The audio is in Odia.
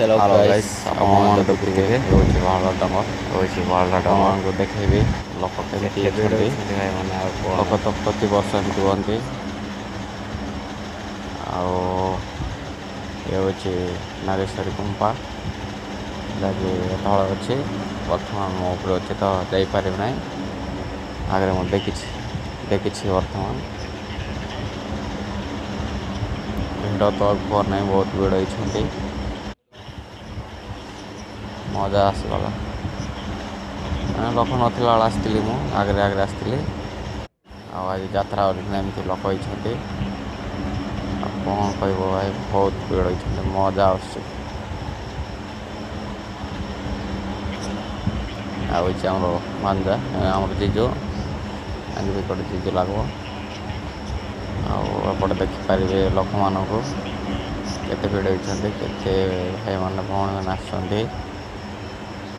हेलो गाइस आपण देखुथिबे होछि वाला डंगर ଆପଣଙ୍କୁ ଦେଖେଇବି ଲୋକ କେମିତି ଅଛନ୍ତି ଲୋକ ତ ପ୍ରତିବର୍ଷ ଏମିତି ହୁଅନ୍ତି ଆଉ ଏ ହେଉଛି ନାଗେଶ୍ୱରୀ ଗୁମ୍ଫା ଯାହାକି ତଳ ଅଛି ବର୍ତ୍ତମାନ ମୋ ଉପରେ ଅଛି ତ ଯାଇପାରିବି ନାହିଁ ଆଗରେ ମୁଁ ଦେଖିଛି ବର୍ତ୍ତମାନ ଭିଡ଼ ତ ଘର ନାହିଁ ବହୁତ ଭିଡ଼ ହେଇଛନ୍ତି ମଜା ଆସିଗଲା ଲୋକ ନଥିଲା ବେଳେ ଆସିଥିଲି ମୁଁ ଆଗରେ ଆସିଥିଲି ଆଉ ଆଜି ଯାତ୍ରା ଏମିତି ଲୋକ ହେଇଛନ୍ତି ଆଉ କ'ଣ କହିବ ଭାଇ ବହୁତ ଭିଡ଼ ହେଇଛନ୍ତି ମଜା ଆସୁଛି ଆଉ ହେଉଛି ଆମର ମାଞ୍ଜା ଆମର ଜିଜୁ ଆଜି ବି ଗୋଟେ ଜିଜୁ ଲାଗିବ ଆଉ ଏପଟେ ଦେଖିପାରିବେ ଲୋକମାନଙ୍କୁ କେତେ ଭିଡ଼ ହେଇଛନ୍ତି କେତେ ଭାଇମାନେ ଭଉଣୀମାନେ ଆସିଛନ୍ତି